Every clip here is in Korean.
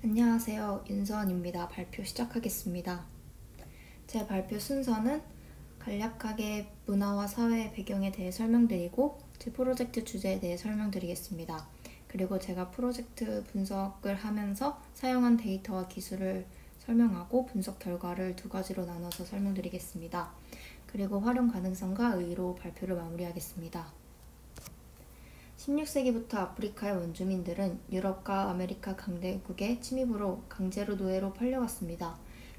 안녕하세요. 윤서원입니다. 발표 시작하겠습니다. 제 발표 순서는 간략하게 문화와 사회의 배경에 대해 설명드리고 제 프로젝트 주제에 대해 설명드리겠습니다. 그리고 제가 프로젝트 분석을 하면서 사용한 데이터와 기술을 설명하고 분석 결과를 두 가지로 나눠서 설명드리겠습니다. 그리고 활용 가능성과 의의로 발표를 마무리하겠습니다. 16세기부터 아프리카의 원주민들은 유럽과 아메리카 강대국의 침입으로 강제로 노예로 팔려갔습니다.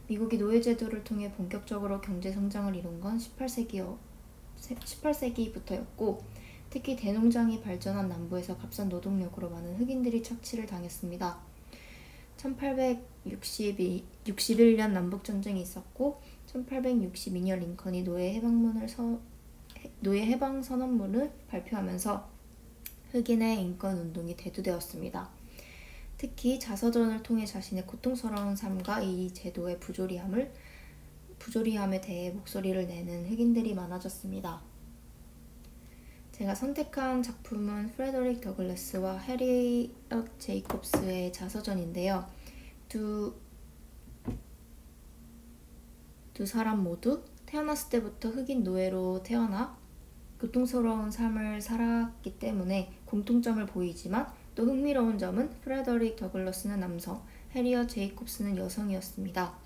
미국이 노예 제도를 통해 본격적으로 경제 성장을 이룬 건 18세기부터였고 특히 대농장이 발전한 남부에서 값싼 노동력으로 많은 흑인들이 착취를 당했습니다. 1861년 남북전쟁이 있었고 1862년 링컨이 노예 해방 선언문을 발표하면서 흑인의 인권운동이 대두되었습니다. 특히 자서전을 통해 자신의 고통스러운 삶과 이 제도의 부조리함에 대해 목소리를 내는 흑인들이 많아졌습니다. 제가 선택한 작품은 프레더릭 더글래스와 해리엇 제이콥스의 자서전인데요. 두 사람 모두 태어났을 때부터 흑인 노예로 태어나 고통스러운 삶을 살았기 때문에 공통점을 보이지만 또 흥미로운 점은 프레더릭 더글러스는 남성, 해리엇 제이콥스는 여성이었습니다.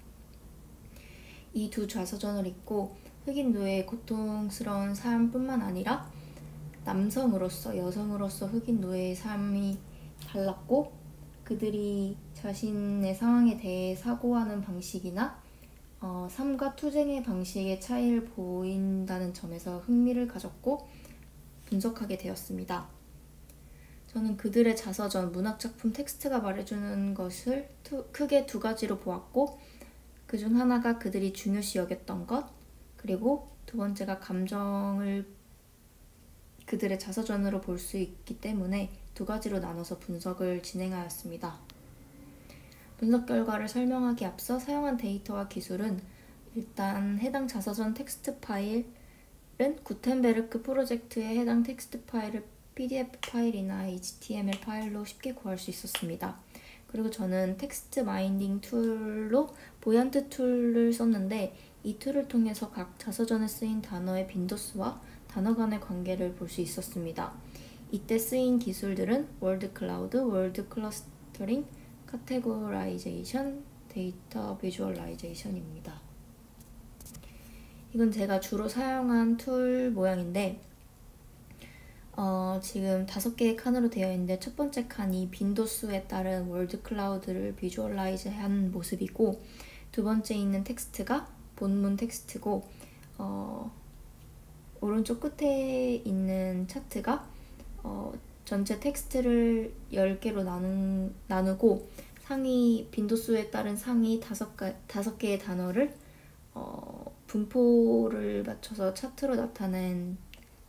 이 두 자서전을 읽고 흑인 노예의 고통스러운 삶뿐만 아니라 남성으로서, 여성으로서 흑인 노예의 삶이 달랐고 그들이 자신의 상황에 대해 사고하는 방식이나 삶과 투쟁의 방식의 차이를 보인다는 점에서 흥미를 가졌고 분석하게 되었습니다. 저는 그들의 자서전, 문학작품 텍스트가 말해주는 것을 크게 두 가지로 보았고 그중 하나가 그들이 중요시 여겼던 것, 그리고 두 번째가 감정을 그들의 자서전으로 볼 수 있기 때문에 두 가지로 나눠서 분석을 진행하였습니다. 분석 결과를 설명하기 앞서 사용한 데이터와 기술은 일단 해당 자서전 텍스트 파일은 구텐베르크 프로젝트에 해당 텍스트 파일을 PDF 파일이나 HTML 파일로 쉽게 구할 수 있었습니다. 그리고 저는 텍스트 마인딩 툴로 보얀트 툴을 썼는데 이 툴을 통해서 각 자서전에 쓰인 단어의 빈도수와 단어 간의 관계를 볼 수 있었습니다. 이때 쓰인 기술들은 월드 클라우드, 월드 클러스터링, 카테고라이제이션, 데이터 비주얼라이제이션입니다. 이건 제가 주로 사용한 툴 모양인데 지금 5개의 칸으로 되어 있는데 첫 번째 칸이 빈도수에 따른 월드 클라우드를 비주얼라이즈한 모습이고 두 번째 있는 텍스트가 본문 텍스트고 오른쪽 끝에 있는 차트가 전체 텍스트를 10개로 나누고 상위 빈도수에 따른 상위 5개의 단어를 분포를 맞춰서 차트로 나타낸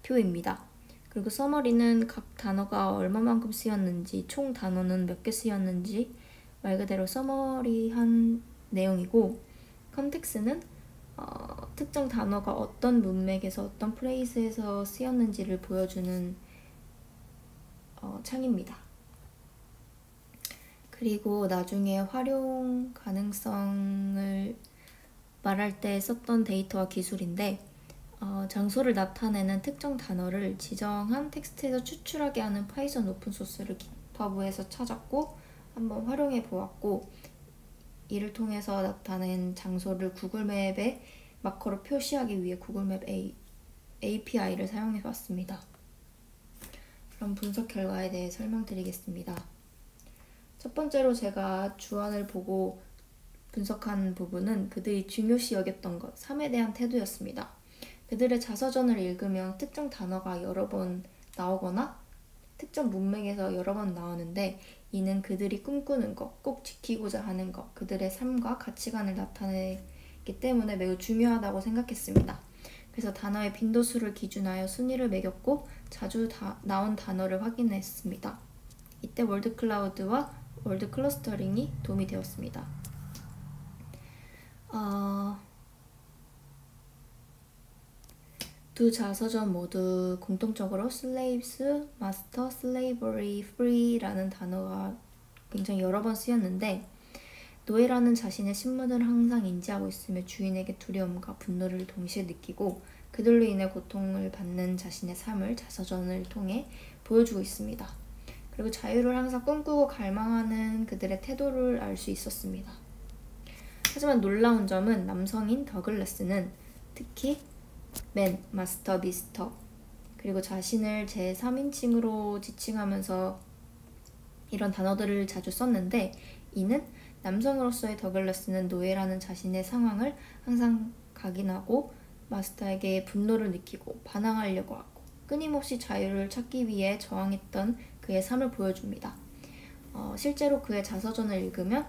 표입니다. 그리고 서머리는 각 단어가 얼마만큼 쓰였는지, 총 단어는 몇 개 쓰였는지 말 그대로 서머리한 내용이고 컨텍스는 특정 단어가 어떤 문맥에서 어떤 프레이즈에서 쓰였는지를 보여주는 창입니다. 그리고 나중에 활용 가능성을 말할 때 썼던 데이터와 기술인데 장소를 나타내는 특정 단어를 지정한 텍스트에서 추출하게 하는 파이썬 오픈소스를 깃허브에서 찾았고 한번 활용해 보았고 이를 통해서 나타낸 장소를 구글맵에 마커로 표시하기 위해 구글맵 API를 사용해 봤습니다. 그럼 분석 결과에 대해 설명드리겠습니다. 첫 번째로 제가 주안을 보고 분석한 부분은 그들이 중요시 여겼던 것, 삶에 대한 태도였습니다. 그들의 자서전을 읽으면 특정 단어가 여러 번 나오거나 특정 문맥에서 여러 번 나오는데 이는 그들이 꿈꾸는 것, 꼭 지키고자 하는 것, 그들의 삶과 가치관을 나타내기 때문에 매우 중요하다고 생각했습니다. 그래서 단어의 빈도수를 기준하여 순위를 매겼고 자주 나온 단어를 확인했습니다. 이때 월드 클라우드와 월드 클러스터링이 도움이 되었습니다. 두 자서전 모두 공통적으로 slaves, master, slavery, free라는 단어가 굉장히 여러 번 쓰였는데 노예라는 자신의 신분을 항상 인지하고 있으며 주인에게 두려움과 분노를 동시에 느끼고 그들로 인해 고통을 받는 자신의 삶을 자서전을 통해 보여주고 있습니다. 그리고 자유를 항상 꿈꾸고 갈망하는 그들의 태도를 알 수 있었습니다. 하지만 놀라운 점은 남성인 더글라스는 특히 맨, 마스터, 미스터, 그리고 자신을 제3인칭으로 지칭하면서 이런 단어들을 자주 썼는데, 이는 남성으로서의 더글라스는 노예라는 자신의 상황을 항상 각인하고 마스터에게 분노를 느끼고 반항하려고 하고 끊임없이 자유를 찾기 위해 저항했던 그의 삶을 보여줍니다. 실제로 그의 자서전을 읽으면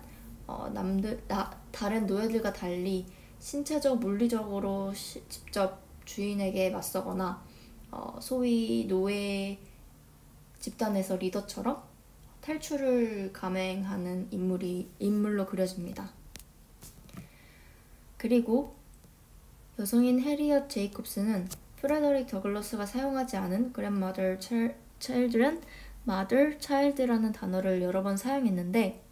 다른 노예들과 달리 신체적, 물리적으로 직접 주인에게 맞서거나 소위 노예 집단에서 리더처럼 탈출을 감행하는 인물로 그려집니다. 그리고 여성인 해리엇 제이콥스는 프레더릭 더글라스가 사용하지 않은 grandmother children, mother child라는 단어를 여러 번 사용했는데,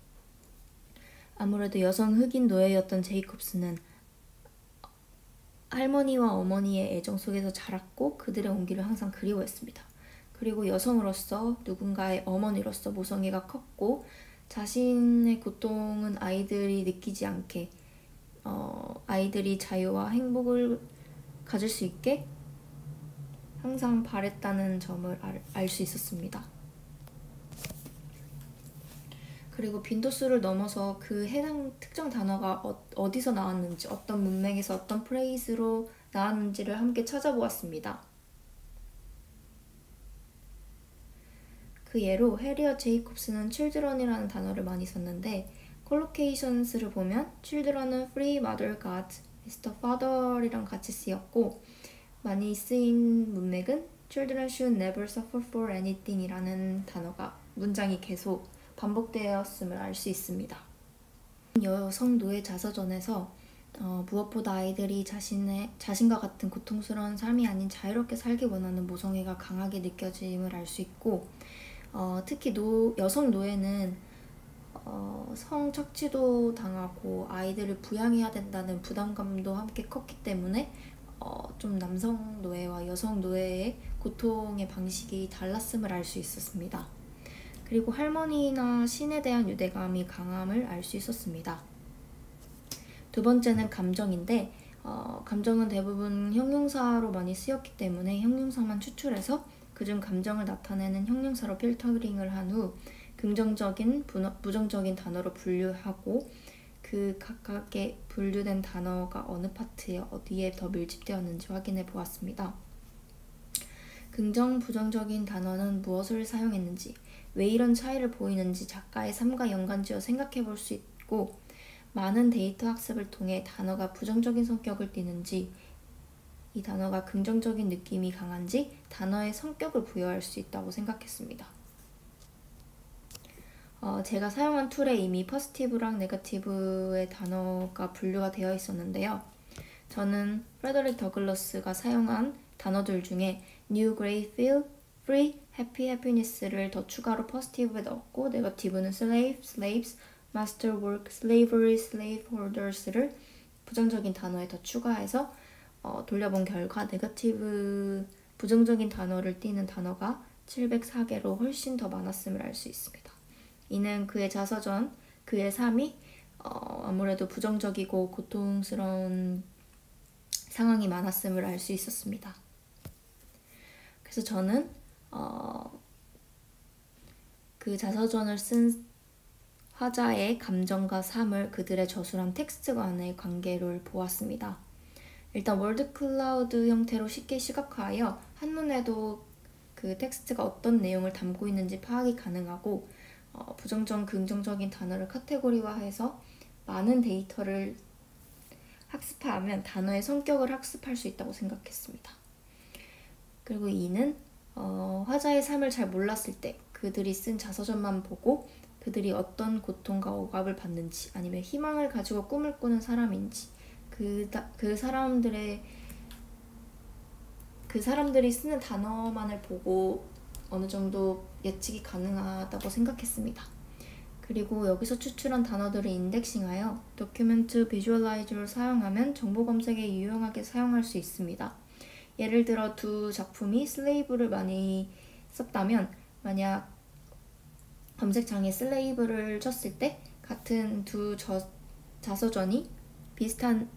아무래도 여성 흑인 노예였던 제이콥스는 할머니와 어머니의 애정 속에서 자랐고 그들의 온기를 항상 그리워했습니다. 그리고 여성으로서 누군가의 어머니로서 모성애가 컸고 자신의 고통은 아이들이 느끼지 않게 아이들이 자유와 행복을 가질 수 있게 항상 바랬다는 점을 알 수 있었습니다. 그리고 빈도수를 넘어서 그 해당 특정 단어가 어디서 나왔는지, 어떤 문맥에서 어떤 프레이즈로 나왔는지를 함께 찾아보았습니다. 그 예로 해리엇 제이콥스는 children이라는 단어를 많이 썼는데, 콜로케이션스를 보면 children은 free mother god, Mr. father이랑 같이 쓰였고, 많이 쓰인 문맥은 children should never suffer for anything 이라는 문장이 계속 반복되었음을 알 수 있습니다. 여성 노예 자서전에서 무엇보다 아이들이 자신과 같은 고통스러운 삶이 아닌 자유롭게 살기 원하는 모성애가 강하게 느껴짐을 알 수 있고, 특히 여성 노예는 성착취도 당하고 아이들을 부양해야 된다는 부담감도 함께 컸기 때문에 좀 남성 노예와 여성 노예의 고통의 방식이 달랐음을 알 수 있었습니다. 그리고 할머니나 신에 대한 유대감이 강함을 알 수 있었습니다. 두 번째는 감정인데, 감정은 대부분 형용사로 많이 쓰였기 때문에 형용사만 추출해서 그중 감정을 나타내는 형용사로 필터링을 한 후 긍정적인, 부정적인 단어로 분류하고 그 각각의 분류된 단어가 어느 파트에 어디에 더 밀집되었는지 확인해 보았습니다. 긍정, 부정적인 단어는 무엇을 사용했는지, 왜 이런 차이를 보이는지 작가의 삶과 연관지어 생각해 볼 수 있고, 많은 데이터 학습을 통해 단어가 부정적인 성격을 띠는지, 이 단어가 긍정적인 느낌이 강한지 단어의 성격을 부여할 수 있다고 생각했습니다. 제가 사용한 툴에 이미 포지티브랑 네거티브의 단어가 분류가 되어 있었는데요. 저는 프레더릭 더글라스가 사용한 단어들 중에 new, great, feel, free, happy, happiness를 더 추가로 포지티브에 넣었고, 네거티브는 slave, slaves, master work, slavery, slaveholders를 부정적인 단어에 더 추가해서 돌려본 결과 네거티브 부정적인 단어를 띠는 단어가 704개로 훨씬 더 많았음을 알 수 있습니다. 이는 그의 자서전, 그의 삶이 아무래도 부정적이고 고통스러운 상황이 많았음을 알 수 있었습니다. 그래서 저는 그 자서전을 쓴 화자의 감정과 삶을 그들의 저술한 텍스트 간의 관계를 보았습니다. 일단 월드 클라우드 형태로 쉽게 시각화하여 한눈에도 그 텍스트가 어떤 내용을 담고 있는지 파악이 가능하고, 부정적, 긍정적인 단어를 카테고리화해서 많은 데이터를 학습하면 단어의 성격을 학습할 수 있다고 생각했습니다. 그리고 이는 화자의 삶을 잘 몰랐을 때 그들이 쓴 자서전만 보고 그들이 어떤 고통과 억압을 받는지, 아니면 희망을 가지고 꿈을 꾸는 사람인지, 그 사람들이 쓰는 단어만을 보고 어느 정도 예측이 가능하다고 생각했습니다. 그리고 여기서 추출한 단어들을 인덱싱하여 도큐멘트 비주얼라이저를 사용하면 정보 검색에 유용하게 사용할 수 있습니다. 예를 들어 두 작품이 슬레이브를 많이 썼다면 만약 검색창에 슬레이브를 쳤을 때 같은 두 자서전이 비슷한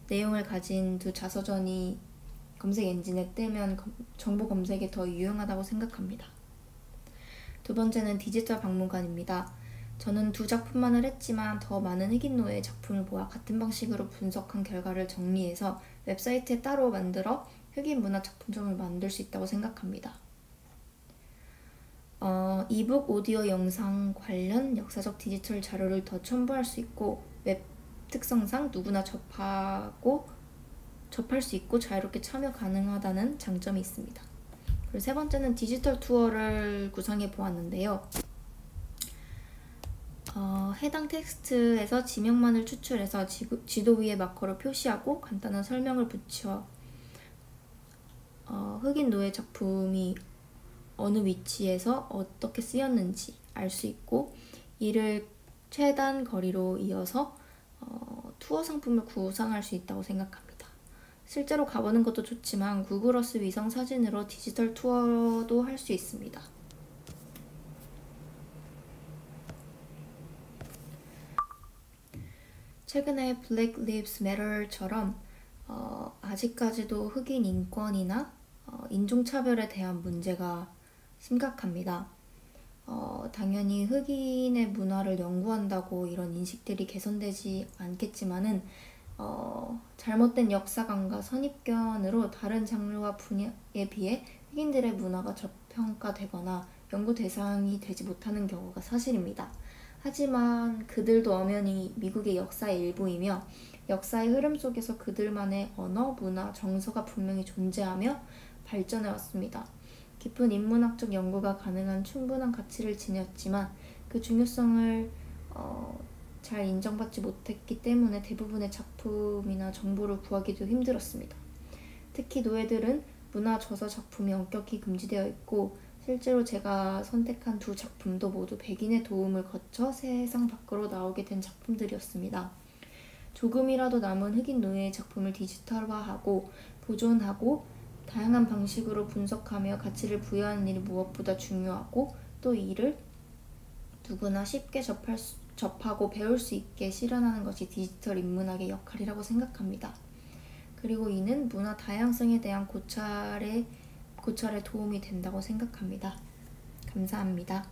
내용을 가진 두 자서전이 검색 엔진에 뜨면 정보 검색에 더 유용하다고 생각합니다. 두 번째는 디지털 박물관입니다. 저는 두 작품만을 했지만 더 많은 흑인 노예의 작품을 모아 같은 방식으로 분석한 결과를 정리해서 웹사이트에 따로 만들어 흑인 문화 작품점을 만들 수 있다고 생각합니다. 이북, 오디오, 영상 관련 역사적 디지털 자료를 더 첨부할 수 있고 웹 특성상 누구나 접할 수 있고 자유롭게 참여 가능하다는 장점이 있습니다. 그리고 세 번째는 디지털 투어를 구상해 보았는데요. 해당 텍스트에서 지명만을 추출해서 지도 위에 마커로 표시하고 간단한 설명을 붙여 흑인 노예 작품이 어느 위치에서 어떻게 쓰였는지 알 수 있고 이를 최단 거리로 이어서 투어 상품을 구상할 수 있다고 생각합니다. 실제로 가보는 것도 좋지만 구글어스 위성 사진으로 디지털 투어도 할 수 있습니다. 최근에 Black Lives Matter처럼 아직까지도 흑인 인권이나 인종차별에 대한 문제가 심각합니다. 당연히 흑인의 문화를 연구한다고 이런 인식들이 개선되지 않겠지만은 잘못된 역사관과 선입견으로 다른 장르와 분야에 비해 흑인들의 문화가 저평가되거나 연구 대상이 되지 못하는 경우가 사실입니다. 하지만 그들도 엄연히 미국의 역사의 일부이며 역사의 흐름 속에서 그들만의 언어, 문화, 정서가 분명히 존재하며 발전해 왔습니다. 깊은 인문학적 연구가 가능한 충분한 가치를 지녔지만 그 중요성을 잘 인정받지 못했기 때문에 대부분의 작품이나 정보를 구하기도 힘들었습니다. 특히 노예들은 문화 저서 작품이 엄격히 금지되어 있고 실제로 제가 선택한 두 작품도 모두 백인의 도움을 거쳐 세상 밖으로 나오게 된 작품들이었습니다. 조금이라도 남은 흑인 노예의 작품을 디지털화하고 보존하고 다양한 방식으로 분석하며 가치를 부여하는 일이 무엇보다 중요하고 또 이를 누구나 쉽게 접하고 배울 수 있게 실현하는 것이 디지털 인문학의 역할이라고 생각합니다. 그리고 이는 문화 다양성에 대한 고찰에 도움이 된다고 생각합니다. 감사합니다.